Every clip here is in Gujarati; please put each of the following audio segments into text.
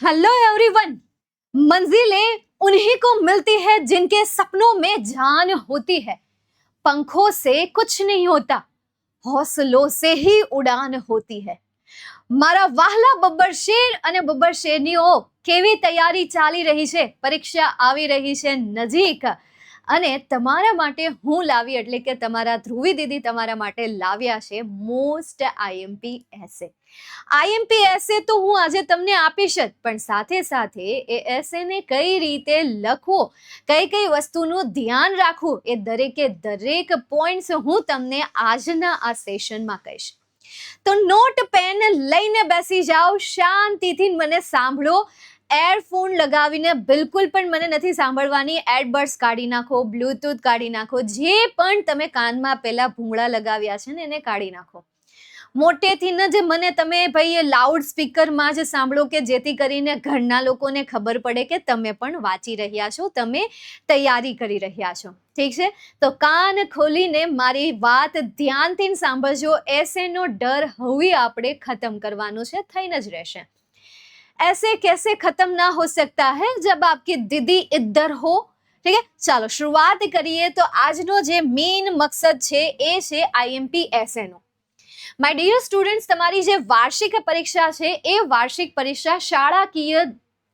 Hello everyone. मंजिलें उन्हीं को मिलती है जिनके सपनों में जान होती है। पंखों से कुछ नहीं होता, हौसलों से ही उड़ान होती है। મારા વહાલા બબ્બર શેર અને બબ્બર શેરનીઓ, કેવી તૈયારી ચાલી રહી છે? પરીક્ષા આવી રહી છે નજીક અને તમારા માટે હું લાવી એટલે કે તમારા ધ્રુવી દીદી તમારા માટે લાવ્યા છે મોસ્ટ આઈએમપી એસે. આઈએમપી એસે તો હું આજે તમને આપીશ જ, પણ સાથે સાથે એ એસેને કઈ રીતે લખવો, કઈ કઈ વસ્તુનું ધ્યાન રાખવું, એ દરેકે દરેક પોઈન્ટ્સ હું તમને આજના આ સેશનમાં કહીશ. તો નોટ પેન લઈને બેસી જાઓ, શાંતિથી મને સાંભળો. એરફોન લગાવીને બિલકુલ પણ મને નથી સાંભળવાની. એડબડ્સ કાઢી નાખો, બ્લૂટૂથ કાઢી નાખો, જે પણ તમે કાનમાં પેલા ભૂંગળા લગાવ્યા છે ને એને કાઢી નાખો. મોટેથી ન જ મને તમે ભાઈ લાઉડ સ્પીકરમાં જ સાંભળો, કે જેથી કરીને ઘરના લોકોને ખબર પડે કે તમે પણ વાંચી રહ્યા છો, તમે તૈયારી કરી રહ્યા છો. ઠીક છે, તો કાન ખોલીને મારી વાત ધ્યાનથી સાંભળજો. એસેનો ડર હવે આપણે ખતમ કરવાનો છે, થઈને જ રહેશે. ऐसे कैसे खत्म ना हो सकता है जब आपकी दीदी इधर हो. ठीक है, ચાલો શરૂઆત કરીએ. તો આજનો જે મેઇન મકસદ છે એ છે આઈએમપી એસે નો. માય ડિયર સ્ટુડન્ટ્સ, તમારી જે વાર્ષિક પરીક્ષા છે એ વાર્ષિક પરીક્ષા શાળાકીય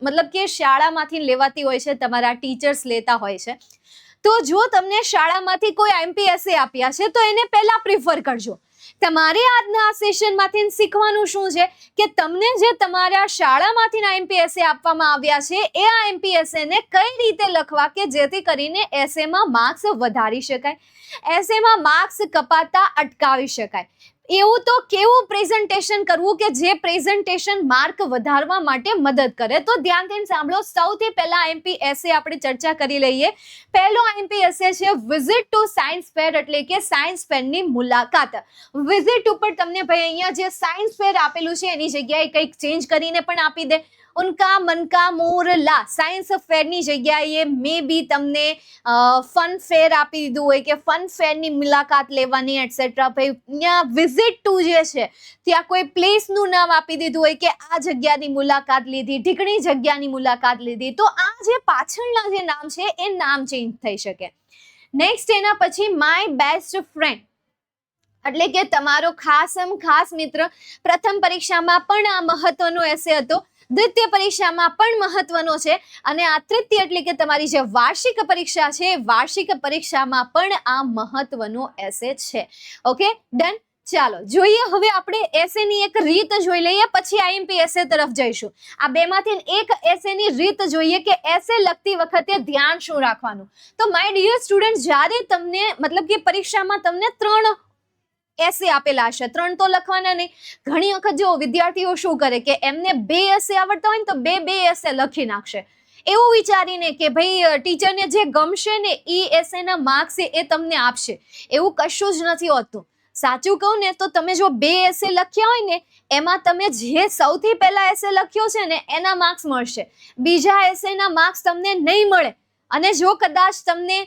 મતલબ કે શાળામાંથી લેવાતી હોય છે, તમારા ટીચર્સ લેતા હોય છે. તો જો તમને શાળામાંથી કોઈ આઈએમપી એસે આપ્યા છે તો એને પહેલા પ્રિફર કરજો. તમારે આજના આ સેશનમાંથી શીખવાનું શું છે કે તમને જે તમારા શાળામાંથી આઈએમપી એસે આપવામાં આવ્યા છે એ આઈએમપી એસેને કઈ રીતે લખવા કે જેથી કરીને એસેમાં માર્ક્સ વધારી શકાય, એસેમાં માર્ક્સ કપાતા અટકાવી શકાય. એવું તો કેવું પ્રેઝન્ટેશન કરવું કે જે પ્રેઝન્ટેશન માર્ક વધારવા માટે મદદ કરે. તો ધ્યાનથી સાંભળો. સૌથી પહેલા આઈએમપી એસે આપણે ચર્ચા કરી લઈએ. પહેલો આઈએમપી એસે છે વિઝિટ ટુ સાયન્સ ફેર, એટલે કે સાયન્સ ફેરની મુલાકાત. વિઝિટ ઉપર તમને ભાઈ અહીંયા જે સાયન્સ ફેર આપેલું છે એની જગ્યાએ કંઈક ચેન્જ કરીને પણ આપી દે. ઉનકા મનકા મોરલા, સાયન્સ ફેરની જગ્યાએ મે બી તમને ફન ફેર આપી દીધું હોય કે ફન ફેરની મુલાકાત લેવાની એટસેટ્રા. ભાઈ અહીંયા વિઝિટ ટુ જે છે ત્યાં કોઈ પ્લેસનું નામ આપી દીધું હોય કે આ જગ્યાની મુલાકાત લીધી, ઢીકણી જગ્યાની મુલાકાત લીધી, તો આ જે પાછળના જે નામ છે એ નામ ચેન્જ થઈ શકે. નેક્સ્ટ એના પછી માય બેસ્ટ ફ્રેન્ડ, એટલે કે તમારો ખાસ મિત્ર. પ્રથમ પરીક્ષામાં પણ આ મહત્વનો એસે હતો, દ્વિતીય પરીક્ષામાં પણ મહત્વનો છે, અને આ તૃતીય એટલે કે તમારી જે વાર્ષિક પરીક્ષા છે વાર્ષિક પરીક્ષામાં પણ આ મહત્વનો એસે છે. Okay, done. ચાલો જોઈએ હવે આપણે એસેની એક રીત જોઈ લઈએ, પછી આઈએમપી એસે તરફ જઈશું. આ બેમાંથી એક એસેની રીત જોઈએ કે એસે લખતી વખતે ધ્યાન શું રાખવાનું. તો માય ડિયર સ્ટુડન્ટ, જ્યારે તમને મતલબ કે પરીક્ષામાં તમને 3 એસે આપેલા હશે, 3 તો લખવાના નહીં. ઘણી વખત જો વિદ્યાર્થીઓ શું કરે કે એમને 2 એસે આવડતા હોય ને તો બે એસે લખી નાખશે, એવું વિચારીને કે ભાઈ ટીચરને જે ગમશે ને એ એસેના માર્ક્સ એ તમને આપશે. એવું કશું જ નથી હોતું. સાચું કહું ને તો તમે જો 2 એસે લખ્યા હોય ને એમાં તમે જે સૌથી પહેલા એસે લખ્યો છે ને એના માર્ક્સ મળશે, બીજા એસેના માર્ક્સ તમને નહીં મળે. અને જો કદાચ તમને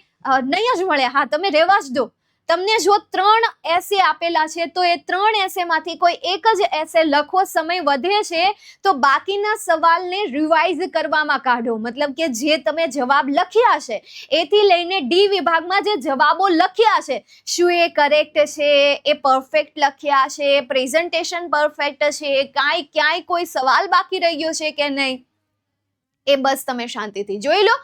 નહીં જ મળે, હા તમે રહેવા જ દો, તમને જો 3 એસે આપેલા છે તો એ 3 એસેમાંથી કોઈ એક જ એસે લખો, સમય વધે છે તો બાકીના સવાલને રિવાઇઝ કરવામાં કાઢો. મતલબ કે જે તમે જવાબ લખ્યા છે એથી લઈને ડી વિભાગમાં જે જવાબો લખ્યા છે, શું એ કરેક્ટ છે, એ પરફેક્ટ લખ્યા છે, પ્રેઝન્ટેશન પરફેક્ટ છે, ક્યાંય કોઈ સવાલ બાકી રહ્યો છે કે નહીં, એ બસ તમે શાંતિથી જોઈ લો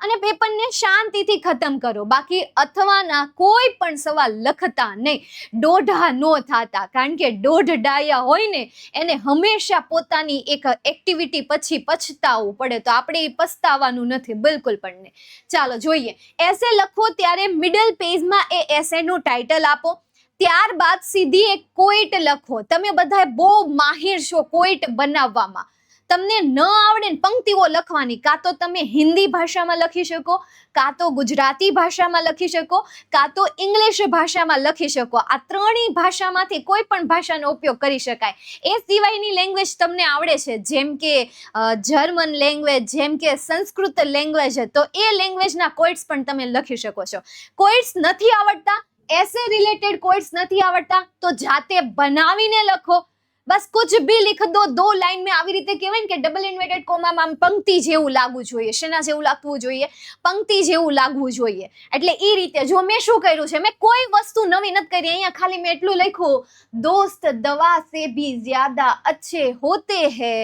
અને પેપરને શાંતિથી ખતમ કરો. બાકી અથવાના કોઈ પણ સવાલ લખતા નહીં, દોઢા નો થતા, કારણ કે દોઢ ડાયા હોય ને એને હંમેશા પોતાની એક એક્ટિવિટી પછી પછતાવવું પડે. તો આપણે પછતાવાનું નથી બિલકુલ પણ નહીં. ચાલો જોઈએ. એસે લખો ત્યારે મિડલ પેજમાં એ એસેનું ટાઇટલ આપો. ત્યારબાદ સીધી એક કોઈટ લખો. તમે બધા બહુ માહિર છો કોઈટ બનાવવામાં. તમને ન આવડે ને પંક્તિઓ લખવાની, કાં તો તમે હિન્દી ભાષામાં લખી શકો, કાં તો ગુજરાતી ભાષામાં લખી શકો, કાં તો ઇંગ્લિશ ભાષામાં લખી શકો. આ 3 ભાષામાંથી કોઈ પણ ભાષાનો ઉપયોગ કરી શકાય. એ સિવાયની લેંગ્વેજ તમને આવડે છે, જેમ કે જર્મન લેંગ્વેજ, જેમ કે સંસ્કૃત લેંગ્વેજ, તો એ લેંગ્વેજના કોઇટ્સ પણ તમે લખી શકો છો. કોઇટ્સ નથી આવડતા, એસે રિલેટેડ કોઇટ્સ નથી આવડતા તો જાતે બનાવીને લખો. बस कुछ भी लिख दो 2 लाइन में આવી રીતે કહેવાય ને કે ડબલ ઇન્વર્ટેડ કોમામાં પંક્તિ જેવું લાગવું જોઈએ, શેના જેવું લાગવું જોઈએ, પંક્તિ જેવું લાગવું જોઈએ. એટલે એ રીતે જો મેં શું કર્યું છે, મેં કોઈ વસ્તુ નવી નથી કરી, અહીંયા ખાલી મેં એટલું લખ્યું, दोस्त दवा से भी ज्यादा अच्छे होते हैं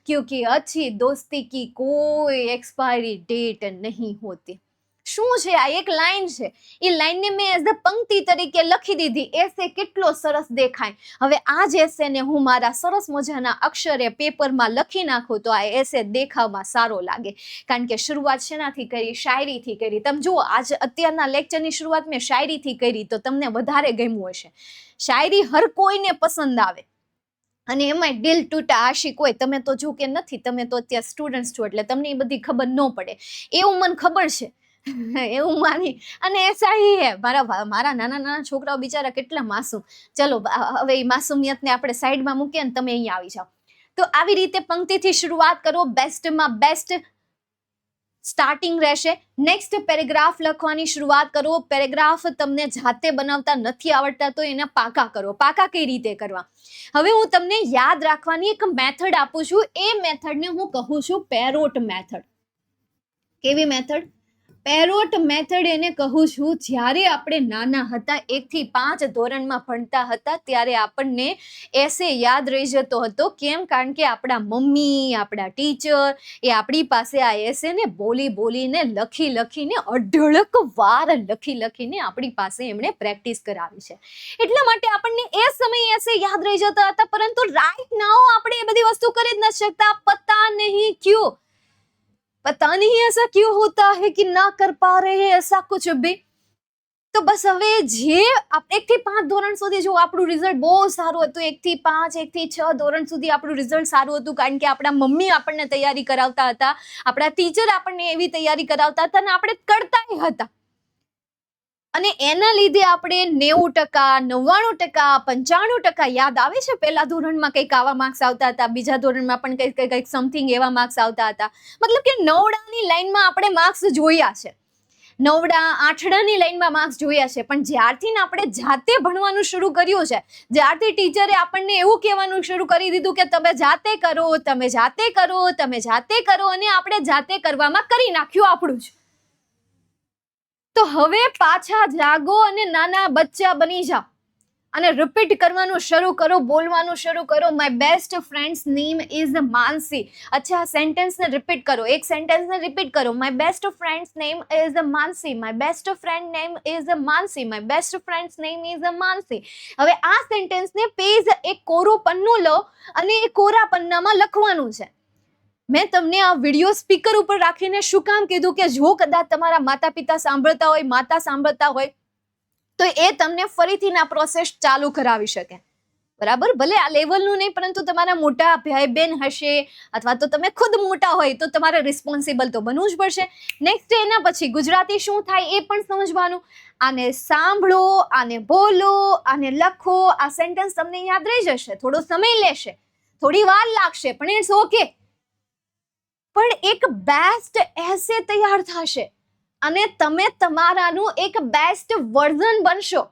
क्योंकि अच्छी दोस्ती की कोई एक्सपायरी डेट नहीं होती. શું છે આ? એક લાઈન છે, એ લાઈનને મેં એઝ ધ પંક્તિ તરીકે લખી દીધી. એસે કેટલો સરસ દેખાય. હવે આ જ એસેને હું મારા સરસ મજાના અક્ષરે પેપરમાં લખી નાખું તો આ એસે દેખાવમાં સારો લાગે. કારણ કે શરૂઆત શેનાથી કરી? શાયરીથી કરી. તમે જુઓ, આજ અત્યારના લેક્ચરની શરૂઆત મેં શાયરીથી કરી તો તમને વધારે ગમ્યું હશે. શાયરી હર કોઈને પસંદ આવે, અને એમાં દિલ ટૂટા આશિક હોય. તમે તો જો કે નથી, તમે તો અત્યારે સ્ટુડન્ટ્સ છો એટલે તમને એ બધી ખબર ન પડે, એવું મને ખબર છે. એવું માની અને એસા હી હે. મારા નાના નાના છોકરાઓ બિચારા કેટલા માસૂમ. ચલો હવે એ માસુમિયતને આપણે સાઈડમાં મૂકીએ ને તમે અહીંયા આવી જાઓ. તો આવી રીતે પંક્તિથી શરૂઆત કરો. બેસ્ટમાં બેસ્ટ સ્ટાર્ટિંગ રહેશે. નેક્સ્ટ પેરેગ્રાફ લખવાની શરૂઆત કરો. પેરેગ્રાફ તમને જાતે બનાવતા નથી આવડતા તો એને પાકા કરો. પાકા કઈ રીતે કરવા? હવે હું તમને યાદ રાખવાની એક મેથડ આપું છું. એ મેથડને હું કહું છું પેરોટ મેથડ. કેવી મેથડ? પેરોટ મેથડ એને કહું છું. જ્યારે આપણે નાના હતા, 1 થી 5 ધોરણમાં ભણતા હતા, ત્યારે આપણને એસે યાદ રહી જતો હતો. કેમ? કારણ કે આપણા મમ્મી, આપણા ટીચર એ આપણી પાસે આ એસેને બોલીને લખીને અઢળક વાર લખીને આપણી પાસે એમણે પ્રેક્ટિસ કરાવી છે. એટલા માટે આપણને એ સમયે એસે યાદ રહી જતા હતા. પરંતુ રાઈટ નાઉ આપણે એ બધી વસ્તુ કરી જ નથી શકતા. પતા નહીં ક્યું, पता नहीं ऐसा क्यों होता है कि ना कर पा रहे हैं ऐसा कुछ भी. તો બસ હવે જે 1 થી 5 ધોરણ સુધી જો આપણું રિઝલ્ટ બહુ સારું હતું, 1 થી 5, 1 થી 6 ધોરણ સુધી આપણું રિઝલ્ટ સારું હતું, કારણ કે આપણા મમ્મી આપણને તૈયારી કરાવતા હતા, આપણા ટીચર આપણને એવી તૈયારી કરાવતા હતા અને આપણે કરતા હતા. અને એના લીધે આપણે 90%, 99%, 95% યાદ આવે છે. પહેલા ધોરણમાં કંઈક આવા માર્ક્સ આવતા હતા, બીજા ધોરણમાં પણ કંઈક સમથિંગ એવા માર્ક્સ આવતા હતા. મતલબ કે 9ડાની લાઈનમાં આપણે માર્ક્સ જોયા છે, 9ડા 8ડાની લાઈનમાં માર્ક્સ જોયા છે. પણ જ્યારથી આપણે જાતે ભણવાનું શરૂ કર્યું છે, જ્યારથી ટીચરે આપણને એવું કહેવાનું શરૂ કરી દીધું કે તમે જાતે કરો, તમે જાતે કરો, તમે જાતે કરો, અને આપણે જાતે કરવામાં કરી નાખ્યું આપણું જ. તો હવે પાછા જાગો અને નાના બચ્ચા બની જાઓ અને રિપીટ કરવાનું શરૂ કરો, બોલવાનું શરૂ કરો. My best friend's name is Mansi. અચ્છા, સેન્ટેન્સને રિપીટ કરો. એક સેન્ટેન્સને રિપીટ કરો. My best friend's name is Mansi. My best friend name is Mansi. My best friend's name is Mansi. હવે આ સેન્ટેન્સને પેજ એક કોરું પન્નું લો અને એ કોરા પન્નામાં લખવાનું છે. મેં તમને આ વિડીયો સ્પીકર ઉપર રાખીને શું કામ કીધું કે જો કદાચ તમારા માતા પિતા સાંભળતા હોય, માતા સાંભળતા હોય, તો એ તમને ફરીથી આ પ્રોસેસ ચાલુ કરાવી શકે. બરાબર? ભલે આ લેવલનું નહીં, પરંતુ તમારા મોટા ભાઈ બહેન હશે અથવા તો તમે ખુદ મોટા હોય તો તમારે રિસ્પોન્સિબલ તો બનવું જ પડશે. નેક્સ્ટ એના પછી ગુજરાતી શું થાય એ પણ સમજવાનું. આને સાંભળો, આને બોલો, આને લખો. આ સેન્ટેન્સ તમને યાદ રહી જશે. થોડો સમય લેશે, થોડી વાર લાગશે, પણ ઇટ્સ ઓકે. પણ એક બેસ્ટ એસે તૈયાર થશે અને તમે તમારાનું એક બેસ્ટ વર્ઝન બનશો,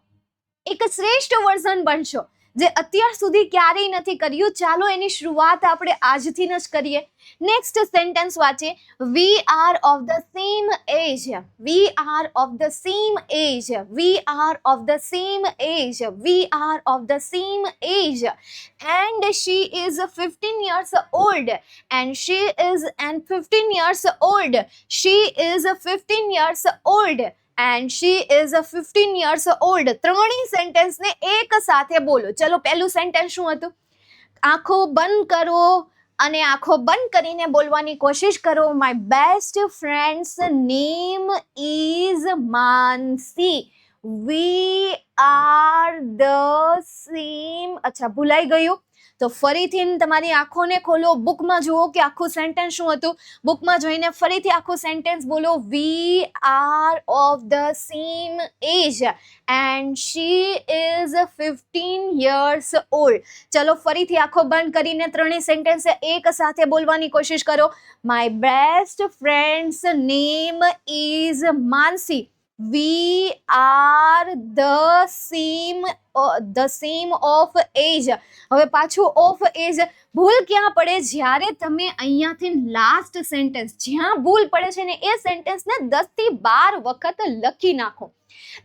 એક શ્રેષ્ઠ વર્ઝન બનશો, જે અત્યાર સુધી ક્યારેય નથી કર્યું. ચાલો એની શરૂઆત આપણે આજથી જ કરીએ. નેક્સ્ટ સેન્ટેન્સ વાંચીએ. We are of the same age. We are of the same age. We are of the same age. We are of the same age. And she is 15 years old. And she is 15 years old. She is 15 years old. And she is 15 years old. ત્રણેય સેન્ટેન્સ ને એક સાથે બોલો. ચલો, પહેલું સેન્ટેન્સ શું હતું? આંખો બંધ કરો અને આંખો બંધ કરીને બોલવાની કોશિશ કરો. My best friend's name is Mansi. We are the same. અચ્છા, ભૂલાઈ ગયું તો ફરીથી તમારી આંખોને ખોલો, બુકમાં જુઓ કે આખું સેન્ટેન્સ શું હતું. બુકમાં જોઈને ફરીથી આખું સેન્ટેન્સ બોલો. We are of the same age and she is 15 years old. ચલો, ફરીથી આંખો બંધ કરીને ત્રણેય સેન્ટેન્સ એક સાથે બોલવાની કોશિશ કરો. My best friend's name is Mansi. We are the same of age. હવે પાછું ઓફ એજ ભૂલ ક્યાં પડે? જ્યારે તમે અહીંયાથી લાસ્ટ સેન્ટેન્સ જ્યાં ભૂલ પડે છે ને એ સેન્ટેન્સને 10 થી 12 વખત લખી નાખો,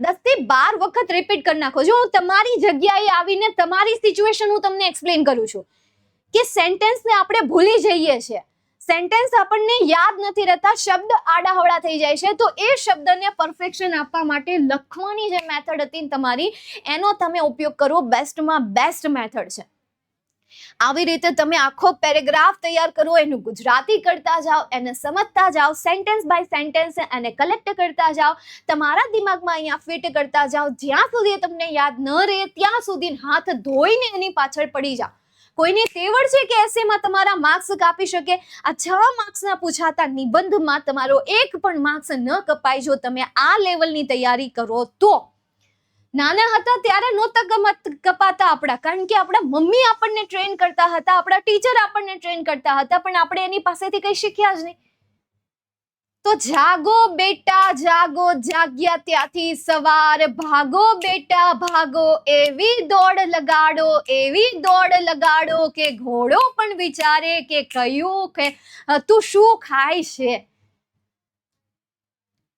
10 થી 12 વખત રિપીટ કરી નાખો. જો હું તમારી જગ્યાએ આવીને તમારી સિચ્યુએશન હું તમને એક્સપ્લેન કરું છું કે સેન્ટેન્સને આપણે ભૂલી જઈએ છીએ, સેન્ટેન્સ આપણને યાદ નથી રહેતા, શબ્દ આડાહવડા થઈ જાય છે. તો એ શબ્દને પરફેક્શન આપવા માટે લખવાની જે મેથડ હતી તમારી, એનો તમે ઉપયોગ કરો. બેસ્ટમાં બેસ્ટ મેથડ છે. આવી રીતે તમે આખો પેરેગ્રાફ તૈયાર કરો, એનું ગુજરાતી કરતા જાઓ, એને સમજતા જાઓ, સેન્ટેન્સ બાય સેન્ટેન્સ એને કલેક્ટ કરતા જાઓ, તમારા દિમાગમાં અહીંયા ફિટ કરતા જાઓ. જ્યાં સુધી તમને યાદ ન રહે ત્યાં સુધી હાથ ધોઈને એની પાછળ પડી જાઓ. કોઈને તેવડ છે કે એસેમાં તમારા માર્ક્સ કાપી શકે? આ 6 માર્ક્સના પૂછાતા નિબંધમાં તમારો 1 પણ માર્ક્સ ન કપાય જો તમે આ લેવલની તૈયારી કરો તો. નાના હતા ત્યારે નહોતા કપાતા આપણા, કારણ કે આપણા મમ્મી આપણને ટ્રેન કરતા હતા, આપણા ટીચર આપણને ટ્રેન કરતા હતા, પણ આપણે એની પાસેથી કંઈ શીખ્યા જ નહીં. તો જાગો બેટા જાગો, જાગ્યા ત્યાંથી સવાર, ભાગો બેટા ભાગો, એવી દોડ લગાડો, એવી દોડ લગાડો કે ઘોડો પણ વિચારે કે કયું કે તું શું ખાય છે,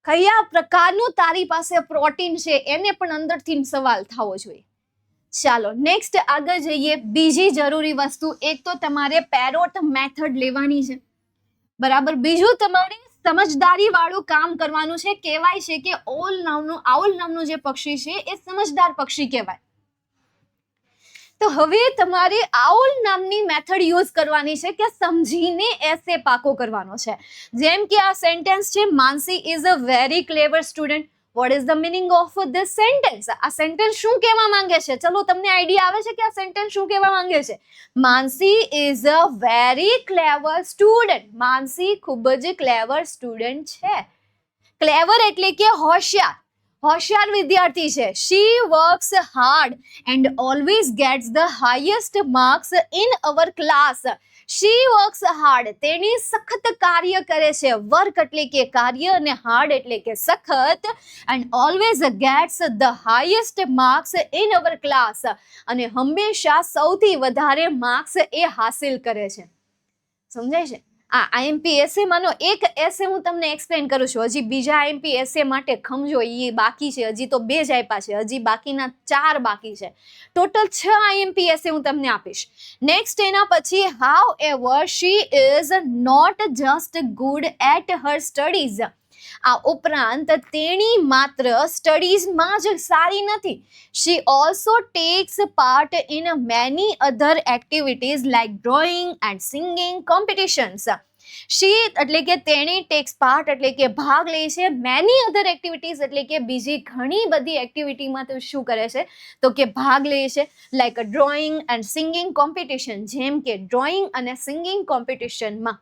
કયા પ્રકારનું તારી પાસે પ્રોટીન છે, એને પણ અંદરથી સવાલ થવો જોઈએ. ચાલો નેક્સ્ટ આગળ જઈએ. બીજી જરૂરી વસ્તુ, એક તો તમારે પેરોટ મેથડ લેવાની છે, બરાબર. બીજું તમારે સમજદારી વાળું કામ કરવાનું છે. કહેવાય છે કે આઉલ નામનું જે પક્ષી છે એ સમજદાર પક્ષી કહેવાય. તો હવે તમારે આઉલ નામની મેથડ યુઝ કરવાની છે કે સમજીને એસે પાકો કરવાનો છે. જેમ કે આ સેન્ટેન્સ છે, Mansi is a very clever student. What is the meaning of this sentence? આ સેન્ટેન્સ શું કહેવા માંગે છે? ચલો તમને આઈડિયા આવે છે કે આ સેન્ટેન્સ શું કહેવા માંગે છે? Mansi is a very clever student. Mansi ખૂબ જ ક્લેવર સ્ટુડન્ટ છે. ક્લેવર એટલે કે હોશિયાર, હોશિયાર વિદ્યાર્થી છે. She works hard and always gets the highest marks in our class. She works hard, તેની સખત કાર્ય કરે છે. વર્ક એટલે કે કાર્ય અને હાર્ડ એટલે કે સખત. And always gets the highest marks in our class, અને હંમેશા સૌથી વધારે માર્ક્સ એ હાસિલ કરે છે. સમજાય છે? આ આઈએમપી એસે માનો એક એસે હું તમને એક્સપ્લેન કરું છું. હજી બીજા આઈએમપી એસે માટે ખમજો, એ બાકી છે. હજી તો 2 જ આપ્યા છે, હજી બાકીના 4 બાકી છે. ટોટલ 6 આઈએમપી એસે હું તમને આપીશ. નેક્સ્ટ એના પછી, however she is not just good at her studies. આ ઉપરાંત તેણી માત્ર સ્ટડીઝમાં જ સારી નથી. She also takes part in many other activities like drawing and singing competitions. She એટલે કે તેણી, ટેક્સ પાર્ટ એટલે કે ભાગ લે છે, મેની અધર એક્ટિવિટીઝ એટલે કે બીજી ઘણી બધી એક્ટિવિટીમાં તો શું કરે છે તો કે ભાગ લે છે. Like drawing and singing competition, જેમ કે ડ્રોઈંગ અને સિંગિંગ કોમ્પિટિશનમાં.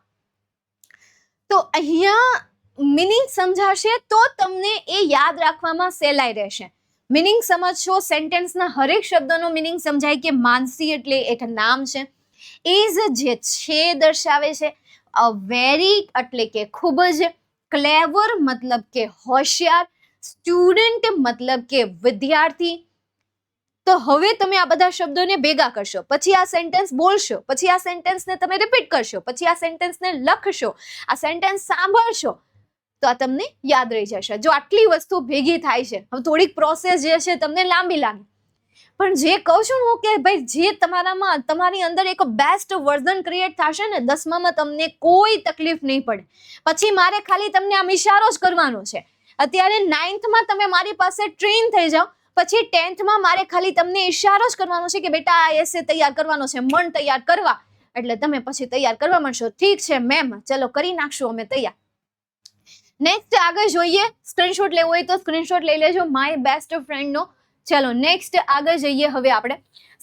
તો અહીંયા મિનિંગ સમજાશે તો તમને એ યાદ રાખવામાં સહેલાઈ રહેશે. મિનિંગ સમજશો, સેન્ટેન્સના હરેક શબ્દનો મિનિંગ સમજાય કે માનસી એટલે એક નામ છે, ઇઝ જે છે દર્શાવે છે, અ વેરી એટલે કે ખૂબ જ, ક્લેવર મતલબ કે હોશિયાર, સ્ટુડન્ટ મતલબ કે વિદ્યાર્થી. તો હવે તમે આ બધા શબ્દોને ભેગા કરશો, પછી આ સેન્ટેન્સ બોલશો, પછી આ સેન્ટેન્સને તમે રિપીટ કરશો, પછી આ સેન્ટેન્સને લખશો, આ સેન્ટેન્સ સાંભળશો, તો આ તમને યાદ રહી જશે. જો આટલી વસ્તુ ભેગી થાય છે, હવે થોડીક પ્રોસેસ જે છે તમને લાંબી લાગે, પણ જે કહું છું હું કે ભાઈ જે તમારામાં તમારી અંદર એક બેસ્ટ વર્ઝન ક્રિએટ થશે ને, 10મામાં તમને કોઈ તકલીફ નહીં પડે. પછી મારે ખાલી તમને આમ ઇશારો જ કરવાનો છે. અત્યારે 9thમાં તમે મારી પાસે ટ્રેન થઈ જાઓ, પછી 10thમાં મારે ખાલી તમને ઇશારો જ કરવાનો છે કે બેટા આ એસે તૈયાર કરવાનો છે, મન તૈયાર કરવા, એટલે તમે પછી તૈયાર કરવા માંડશો. ઠીક છે મેમ, ચલો કરી નાખશું અમે તૈયાર. નેક્સ્ટ આગળ જોઈએ. સ્ક્રીનશોટ લેવો હોય તો સ્ક્રીનશોટ લઈ લેજો માય બેસ્ટ ફ્રેન્ડનો. ચલો નેક્સ્ટ આગળ જઈએ હવે આપણે.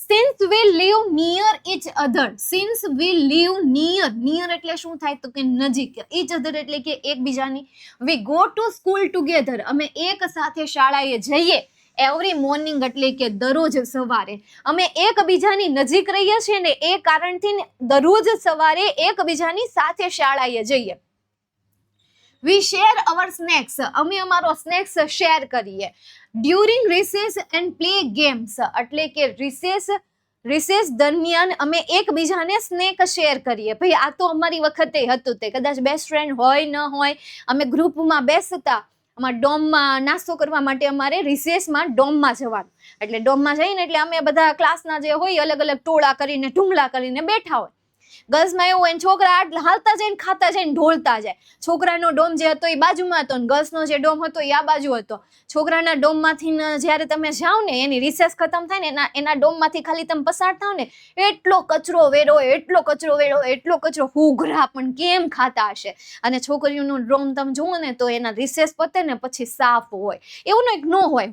Since we live near each other. Since we live near, near એટલે શું થાય તો કે નજીક, ઇચ અધર એટલે કે એકબીજાની. We go to school together, અમે એક સાથે શાળાએ જઈએ. એવરી મોર્નિંગ એટલે કે દરરોજ સવારે. અમે એકબીજાની નજીક રહીએ છીએ ને એ કારણથી દરરોજ સવારે એકબીજાની સાથે શાળાએ જઈએ. વી શેર અવર સ્નેક્સ, અમે અમારો સ્નેક્સ શેર કરીએ. During recess and play games, એટલે કે રિસેસ દરમિયાન અમે એકબીજાને સ્નેક શેર કરીએ. ભાઈ આ તો અમારી વખતે હતું, તે કદાચ બેસ્ટ ફ્રેન્ડ હોય ન હોય, અમે ગ્રુપમાં બેસતા, અમારા ડોમમાં નાસ્તો કરવા માટે અમારે રિસેસમાં ડોમમાં જવાનું. એટલે ડોમમાં જઈને એટલે અમે બધા ક્લાસના જે હોય અલગ અલગ ટોળા કરીને ઢુંગલા કરીને બેઠા હોય. ગર્લ્સમાં એવું હોય, છોકરા હાલતા જઈને ખાતા જઈને ઢોળતા જાય. છોકરાનો ડોમ જે હતો એ બાજુમાં હતો ને ગર્લ્સનો જે ડોમ હતો એ આ બાજુ હતો. છોકરાના ડોમમાંથી જ્યારે તમે જાઓ ને, એની રિસેસ ખતમ થાય ને એના ડોમમાંથી ખાલી તમે પસાર થાવ ને, એટલો કચરો વેરો, એટલો કચરો હુઘરા પણ કેમ ખાતા હશે. અને છોકરીઓનું ડોમ તમે જુઓ ને તો એના રિસેસ પતે ને પછી સાફ હોય, એવું ન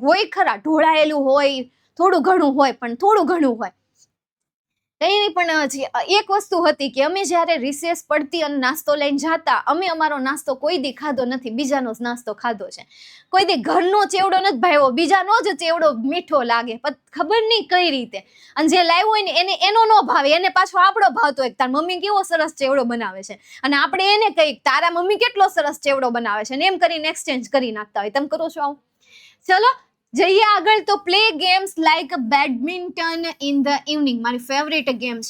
હોય ખરા, ઢોળાયેલું હોય, થોડું ઘણું હોય, પણ થોડું ઘણું હોય. કંઈ પણ એક વસ્તુ હતી કે અમે જ્યારે રિસેસ પડતી અને નાસ્તો લઈને જતા, અમે અમારો નાસ્તો કોઈ દી ખાધો નથી, બીજાનો જ નાસ્તો ખાધો છે. કોઈ દી ઘરનો ચેવડો નથી ભાવ્યો, બીજાનો જ ચેવડો મીઠો લાગે, ખબર નહીં કઈ રીતે. અને જે લાવ્યો હોય ને એનો ન ભાવે, એને પાછો આપણો ભાવતો હોય, તાર મમ્મી કેવો સરસ ચેવડો બનાવે છે, અને આપણે એને કહીએ તારા મમ્મી કેટલો સરસ ચેવડો બનાવે છે, ને એમ કરીને એક્સચેન્જ કરી નાખતા હોય. તમે કરો છો આવું? ચલો જઈએ આગળ. તો play games like badminton in the evening, મારી ફેવરેટ ગેમ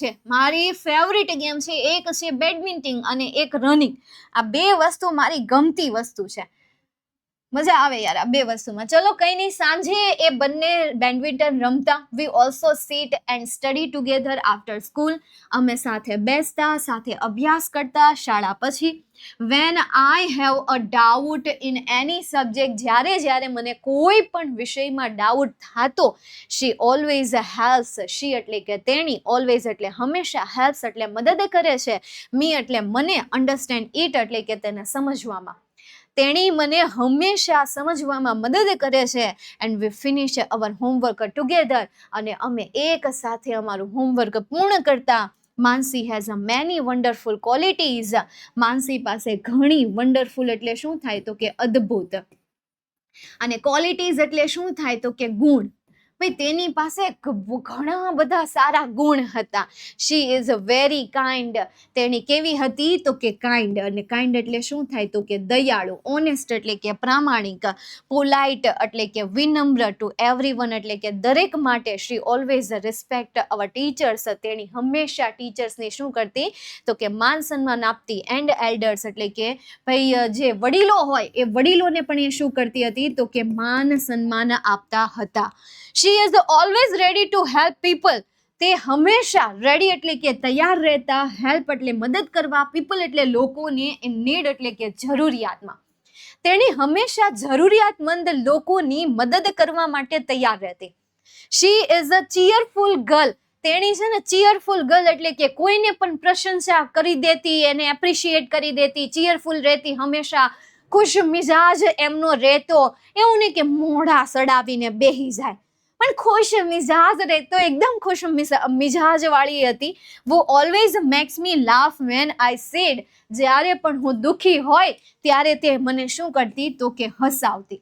છે. એક છે બેડમિન્ટન અને એક રનિંગ. આ બે વસ્તુ મારી ગમતી વસ્તુ છે, મજા આવે યાર આ બે વસ્તુમાં. ચલો કઈ નહીં, સાંજે એ બંને બેડમિન્ટન રમતા. We also seat and study together after school, અમે સાથે બેસતા, સાથે અભ્યાસ કરતા શાળા પછી. When I have a doubt in any subject, જ્યારે મને કોઈ પણ વિષયમાં ડાઉટ થતો, શી ઓલવેઝ હેલ્પ્સ. શી એટલે કે તેણી, ઓલવેઝ એટલે હંમેશા, હેલ્પ્સ એટલે મદદ કરે છે, મી એટલે મને, અન્ડરસ્ટેન્ડ ઇટ એટલે કે તેને સમજવામાં. તેણી મને હંમેશા સમજવામાં મદદ કરે છે. And we finish our homework together, અને અમે એક સાથે અમારું હોમવર્ક પૂર્ણ કરતા. Mansi has a many wonderful qualities, Mansi પાસે ઘણી, વન્ડરફુલ એટલે શું થાય તો કે અદ્ભુત, અને ક્વોલિટીઝ એટલે શું થાય તો કે ગુણ. ભાઈ તેની પાસે ઘણા બધા સારા ગુણ હતા. શી ઇઝ વેરી કાઇન્ડ, તેણી કેવી હતી તો કે કાઇન્ડ, અને કાઇન્ડ એટલે શું થાય તો કે દયાળુ. ઓનેસ્ટ એટલે કે પ્રામાણિક. પોલાઇટ એટલે કે વિનમ્ર. ટુ એવરીવન એટલે કે દરેક માટે. શી ઓલવેઝ રિસ્પેક્ટ અવર ટીચર્સ, તેણી હંમેશા ટીચર્સને શું કરતી તો કે માન સન્માન આપતી. એન્ડ એલ્ડર્સ એટલે કે ભાઈ જે વડીલો હોય એ વડીલોને પણ એ શું કરતી હતી તો કે માન સન્માન આપતા હતા. She is always ready to help people, તે હંમેશા રેડી એટલે કે તૈયાર રહેતા, હેલ્પ એટલે મદદ કરવા, પીપલ એટલે લોકોને, ઇન નીડ એટલે કે જરૂરિયાતમાં. તેણી હંમેશા જરૂરિયાતમંદ લોકોની મદદ કરવા માટે તૈયાર રહેતી. શી ઇઝ અ ચીયરફુલ ગર્લ, તેણી છે ને ચીયરફુલ ગર્લ એટલે કે કોઈને પણ પ્રશંસા કરી દેતી, એને એપ્રિશિએટ કરી દેતી, ચીયરફુલ રહેતી, હંમેશા ખુશ મિજાજ એમનો રહેતો. એવું નહીં કે મોઢા સડાવીને બેહી જાય, પણ ખુશ મિજાજ રહેતો, એકદમ ખુશ મિજાજ વાળી હતી. વો always max me laugh when I said, જ્યારે પણ હું દુઃખી હોય ત્યારે તે મને શું કરતી તો કે હસાવતી.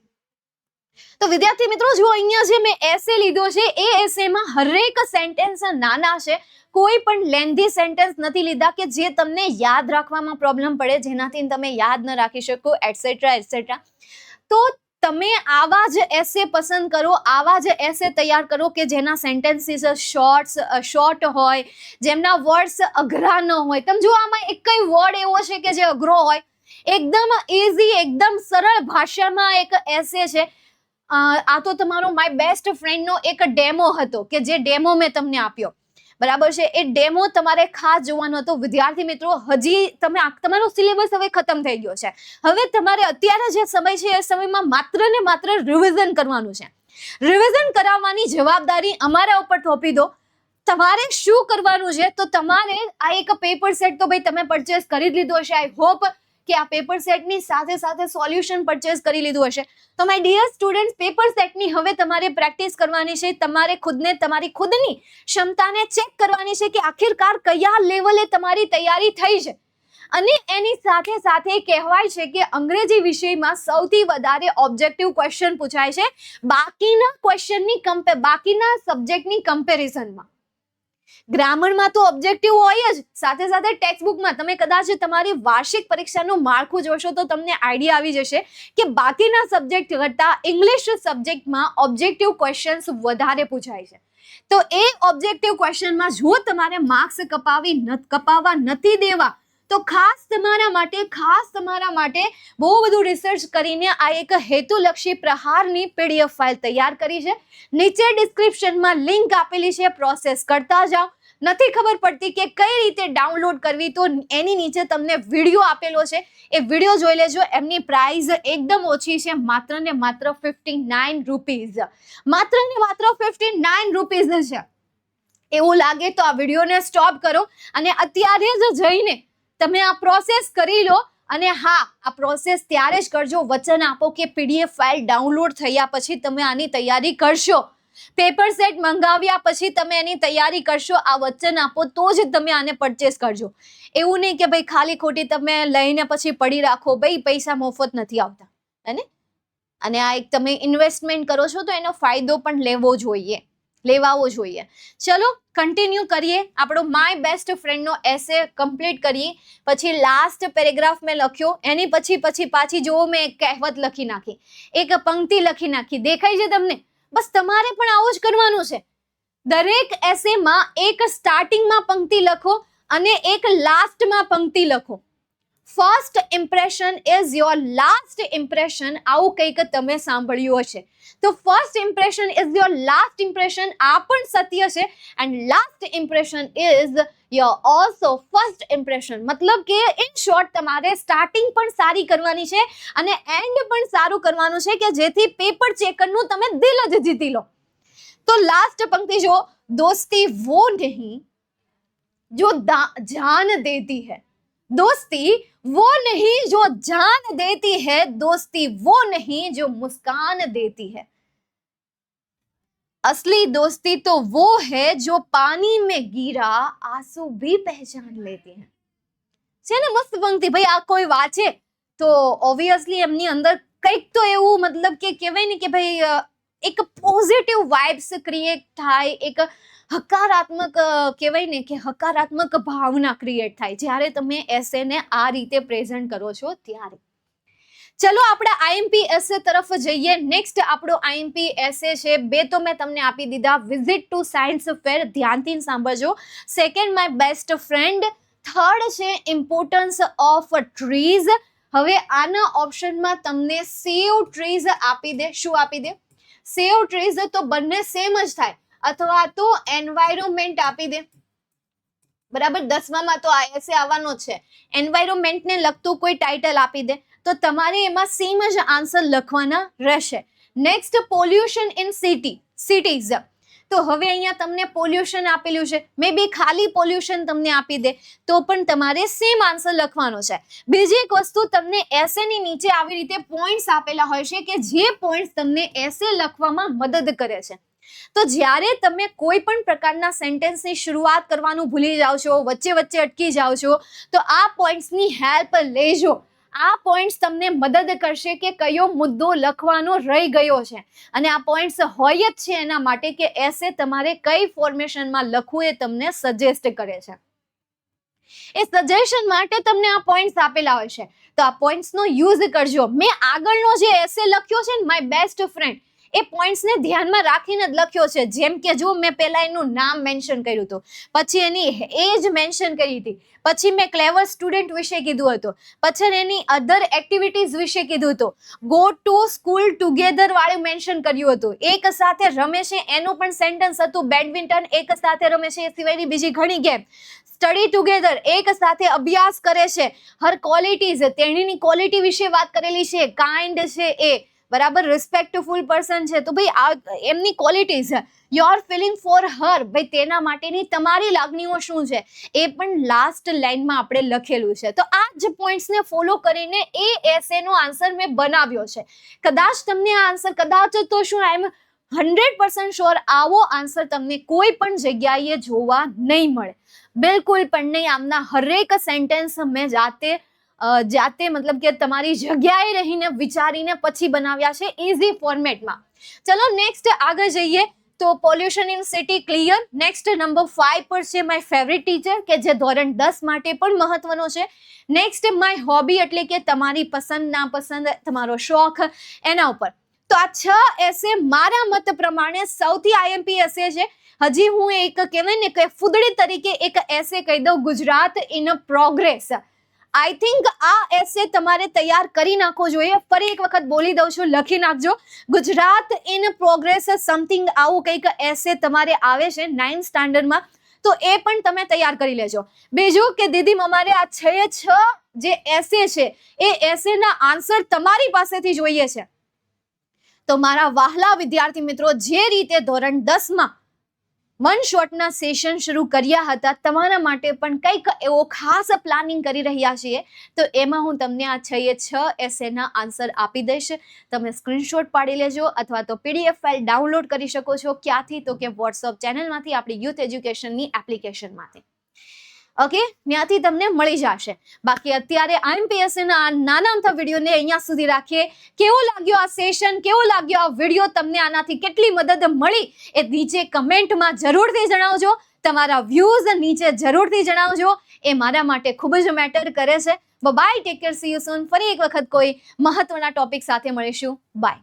તો વિદ્યાર્થી મિત્રો, જો અહીંયા જે મેં એસે લીધો છે એ એસેમાં હરેક સેન્ટેન્સ નાના છે, કોઈ પણ લેન્ધી સેન્ટેન્સ નથી લીધા કે જે તમને યાદ રાખવામાં પ્રોબ્લેમ પડે, જેનાથી તમે યાદ ન રાખી શકો, એટસેટ્રા. તો તમે આવા જ એસે પસંદ કરો, આવા જ એસે તૈયાર કરો કે જેના સેન્ટેન્સીસ શોર્ટ હોય, જેમના વર્ડ્સ અઘરા ન હોય. તમે જો આમાં એક કઈ વર્ડ એવો છે કે જે અઘરો હોય, એકદમ ઇઝી, એકદમ સરળ ભાષામાં એક એસે છે. આ તો તમારો માય બેસ્ટ ફ્રેન્ડનો એક ડેમો હતો કે જે ડેમો મેં તમને આપ્યો, બરાબર છે. એ ડેમો તમારે ખાસ જોવાનો હતો. વિદ્યાર્થી મિત્રો, હજી તમારો સિલેબસ હવે ખતમ થઈ ગયો છે. હવે તમારે અત્યારે જે સમય છે એ સમયમાં માત્ર ને માત્ર રિવિઝન કરવાનું છે. રિવિઝન કરાવવાની જવાબદારી અમારા ઉપર થોપી દો. તમારે શું કરવાનું છે તો તમારે આ એક પેપર સેટ તો ભાઈ તમે પરચેસ કરી જ લીધો હશે. આઈ હોપ કે આ પેપર સેટની સાથે સાથે સોલ્યુશન પરચેસ કરી લીધું હશે. તો માય ડિયર સ્ટુડન્ટ, પેપર સેટની હવે તમારે પ્રેક્ટિસ કરવાની છે. તમારે ખુદને, તમારી ખુદની ક્ષમતાને ચેક કરવાની છે કે આખિરકાર કયા લેવલે તમારી તૈયારી થઈ છે. અને એની સાથે સાથે કહેવાય છે કે અંગ્રેજી વિષયમાં સૌથી વધારે ઓબ્જેક્ટિવ ક્વેશ્ચન પૂછાય છે બાકીના સબ્જેક્ટની કમ્પેરિઝનમાં. ગ્રામરમાં તો ઓબ્જેક્ટિવ હોય જ, સાથે સાથે ટેક્સ્ટ બુકમાં તમે કદાચ તમારી વાર્ષિક પરીક્ષાનું માળખું જોશો તો તમને આઈડિયા આવી જશે કે બાકીના સબ્જેક્ટ કરતાં ઇંગ્લિશ સબ્જેક્ટમાં ઓબ્જેક્ટિવ ક્વેશ્ચન્સ વધારે પૂછાય છે. તો એ ઓબ્જેક્ટિવ ક્વેશ્ચનમાં જો તમારે માર્ક્સ કપાવવા નથી દેવા તો ખાસ તમારા માટે બહુ બધું રિસર્ચ કરીને આ એક હેતુલક્ષી પ્રહારની પીડીએફ ફાઇલ તૈયાર કરી છે. નીચે ડિસ્ક્રિપ્શનમાં લિંક આપેલી છે, પ્રોસેસ કરતા જાઓ. નથી ખબર પડતી કે કઈ રીતે ડાઉનલોડ કરવી તો એની નીચે તમને વિડીયો આપેલો છે, એ વિડીયો જોઈ લેજો. એમની પ્રાઇસ એકદમ ઓછી છે, માત્ર ને માત્ર 59 રૂપીઝ, માત્ર ને માત્ર 59 રૂપીઝ છે. એવું લાગે તો આ વિડીયોને સ્ટોપ કરો અને અત્યારે જ જઈને તમે આ પ્રોસેસ કરી લો. અને હા, આ પ્રોસેસ ત્યારે જ કરજો, વચન આપો કે પીડીએફ ફાઇલ ડાઉનલોડ થયા પછી તમે આની તૈયારી કરશો, પેપર સેટ મંગાવ્યા પછી તમે એની તૈયારી કરશો. આ વચન આપો તો જ તમે આને પરચેસ કરજો. એવું નહીં કે ભાઈ ખાલી ખોટી તમે લઈને પછી પડી રાખો. ભાઈ પૈસા મફત નથી આવતા, હે? અને આ એક તમે ઇન્વેસ્ટમેન્ટ કરો છો તો એનો ફાયદો પણ લેવાવો જોઈએ. ચલો કન્ટિન્યુ કરીએ. આપણો માય બેસ્ટ ફ્રેન્ડનો એસે કમ્પ્લીટ કરીએ. પછી લાસ્ટ પેરેગ્રાફ મેં લખ્યો, એની પછી પાછી જો મેં એક કહેવત લખી નાખી, એક પંક્તિ લખી નાખી. દેખાય છે તમને? બસ તમારે પણ આવું જ કરવાનું છે. દરેક એસેમાં એક સ્ટાર્ટિંગમાં પંક્તિ લખો અને એક લાસ્ટમાં પંક્તિ લખો. First impression is your last impression, આવું કંઈક તમે સાંભળ્યું હશે. તો first impression is your last impression, આ પણ સત્ય છે. And last impression is your also first impression. મતલબ કે ઇન શોર્ટ તમારે સ્ટાર્ટિંગ પણ સારી કરવાની છે અને એન્ડ પણ સારું કરવાનું છે કે જેથી પેપર ચેકરનું તમે દિલ જ જીતી લો. તો લાસ્ટ પંક્તિ જો, દોસ્તી વો નહીં જો જાન દેતી है, दोस्ती वो नहीं जो जान देती है, दोस्ती वो नहीं जो मुस्कान देती है, असली दोस्ती तो वो है जो पानी में गिरा आंसू भी पहचान लेती है. છે ને મસ્ત પંક્તિ. ભાઈ આ કોઈ વાંચે તો ઓબ્વિયસલી એમની અંદર કંઈક તો એવું મતલબ કે કહેવાય ને કે ભાઈ એક પોઝિટિવ વાઇબ્સ ક્રિએટ થાય, એક હકારાત્મક કહેવાય ને કે હકારાત્મક ભાવના ક્રિએટ થાય જ્યારે તમે એસેને આ રીતે પ્રેઝન્ટ કરો છો ત્યારે. ચલો આપણા આઈએમપી એસે તરફ જઈએ. નેક્સ્ટ આપણો આઈએમપી એસે છે, બે તો મેં તમને આપી દીધા. વિઝિટ ટુ સાયન્સ ફેર, ધ્યાનથી સાંભળજો. Second my best friend. Third છે ઇમ્પોર્ટન્સ ઓફ ટ્રીઝ. હવે આના ઓપ્શનમાં તમને સેવ ટ્રીઝ આપી દે. શું આપી દે? સેવ ટ્રીઝ. તો બંને સેમ જ થાય, અથવા તો એન્વાયરમેન્ટ આપી દે. બરાબર, 10માં તો આ એસે આવવાનો છે. એન્વાયરમેન્ટને લગતું કોઈ ટાઇટલ આપી દે તો તમારે એમાં સેમ જ આન્સર લખવાના રહેશે. Next pollution in cities. તો હવે અહીંયા તમને પોલ્યુશન આપેલું છે, મે બી ખાલી પોલ્યુશન તમને આપી દે તો પણ તમારે સેમ આન્સર લખવાનો છે. બીજી એક વસ્તુ, તમને એસેની નીચે આવી રીતે પોઈન્ટ્સ આપેલા હોય છે કે જે પોઈન્ટ્સ તમને એસે લખવામાં મદદ કરે છે. તો જ્યારે તમે કોઈ પણ પ્રકારના સેન્ટેન્સની શરૂઆત કરવાનું ભૂલી જાઓ છો, વચ્ચે અટકી જાઓ છો, તો આ પોઈન્ટ્સની હેલ્પ લેજો. આ પોઈન્ટ્સ તમને મદદ કરશે કે કયો મુદ્દો લખવાનો રહી ગયો છે. અને આ પોઈન્ટ્સ હોય જ છે એના માટે કે એસે તમારે કઈ ફોર્મેશનમાં લખવું એ તમને સજેસ્ટ કરે છે. એ સજેશન માટે તમને આ પોઈન્ટ્સ આપેલા હોય છે. તો આ પોઈન્ટ્સનો યુઝ કરજો. મેં આગળનો જે એસે લખ્યો છે ને, માય બેસ્ટ ફ્રેન્ડ, એ પોઈન્ટ્સને ધ્યાનમાં રાખીને જ લખ્યો છે. જેમ કે જો મેં પહેલા એનું નામ મેન્શન કર્યું હતું, પછી એની એજ મેન્શન કરી હતી, પછી મેં ક્લેવર સ્ટુડન્ટ વિશે કીધું હતું, પછી એની અધર એક્ટિવિટીઝ વિશે કીધું હતું, ગો ટુ સ્કૂલ ટુગેધર વાળું મેન્શન કર્યું હતું, એક સાથે રમે છે એનું પણ સેન્ટેન્સ હતું, બેડમિન્ટન એક સાથે રમે છે એ સિવાયની બીજી ઘણી ગેમ, સ્ટડી ટુગેધર એક સાથે અભ્યાસ કરે છે, હર ક્વોલિટીઝ તેણીની ક્વોલિટી વિશે વાત કરેલી છે, કાઇન્ડ છે એ, બરાબર, રિસ્પેક્ટફુલ પર્સન છે તો ભાઈ એમની qualities, your feeling for her, ભાઈ તેના માટેની તમારી લાગણીઓ શું છે એ પણ લાસ્ટ લાઈનમાં આપણે લખેલું છે. તો આ જ પોઈન્ટ્સને ફોલો કરીને એ એસેનો આન્સર મેં બનાવ્યો છે. કદાચ તમને આ આન્સર, કદાચ તો શું, આઈ એમ 100% શ્યોર આવો આન્સર તમને કોઈ પણ જગ્યાએ જોવા નહીં મળે, બિલકુલ પણ નહીં. આમના હરેક સેન્ટેન્સ મેં જાતે મતલબ કે તમારી જગ્યાએ રહીને વિચારીને પછી બનાવ્યા છે ઇઝી ફોર્મેટમાં. ચલો નેક્સ્ટ આગળ જઈએ. તો pollution in city clear. Next number 5 પર છે માય ફેવરિટ ટીચર, કે જે ધોરણ 10 માટે પણ મહત્વનો છે. નેક્સ્ટ માય હોબી, એટલે કે તમારી પસંદ નાપસંદ, તમારો શોખ, એના ઉપર. તો આ 6 એસે મારા મત પ્રમાણે સૌથી આઈએમપી એસે છે. હજી હું એક કહેવાય ને કે ફૂદડી તરીકે એક એસે કહી દઉં, Gujarat in progress. I think આ એસે તમારે તૈયાર કરી નાખવો જોઈએ. ફરી એક વખત બોલી દઉં છું, લખી નાખજો, ગુજરાત ઇન પ્રોગ્રેસ સમથિંગ આવું કંઈક એસે તમારે આવે છે 9th સ્ટાન્ડર્ડમાં, તો એ પણ તમે તૈયાર કરી લેજો. બીજું કે દીદી અમારે આ 6 જે એસે છે એ એસેના આન્સર તમારી પાસેથી જોઈએ છે. તો મારા વહાલા વિદ્યાર્થી મિત્રો, જે રીતે ધોરણ 10માં વન શોટના સેશન શરૂ કર્યા હતા, તમારા માટે પણ કંઈક એવો ખાસ પ્લાનિંગ કરી રહ્યા છીએ. તો એમાં હું તમને આ 6 એસેના આન્સર આપી દઈશ. તમે સ્ક્રીનશોટ પાડી લેજો અથવા તો PDF ફાઇલ ડાઉનલોડ કરી શકો છો. ક્યાંથી? તો કે વોટ્સઅપ ચેનલમાંથી, આપણી યુથ એજ્યુકેશનની એપ્લિકેશનમાંથી. ઓકે, ત્યાંથી તમને મળી જશે. બાકી અત્યારે IMPSના આ નાના અમથા વિડીયોને અહીંયા સુધી રાખીએ. કેવો લાગ્યો આ સેશન, કેવો લાગ્યો આ વિડીયો, તમને આનાથી કેટલી મદદ મળી એ નીચે કમેન્ટમાં જરૂરથી જણાવજો. તમારા વ્યૂઝ નીચે જરૂરથી જણાવજો, એ મારા માટે ખૂબ જ મેટર કરે છે. Bye, take care, see you soon. ફરી એક વખત કોઈ મહત્વના ટોપિક સાથે મળીશું. બાય.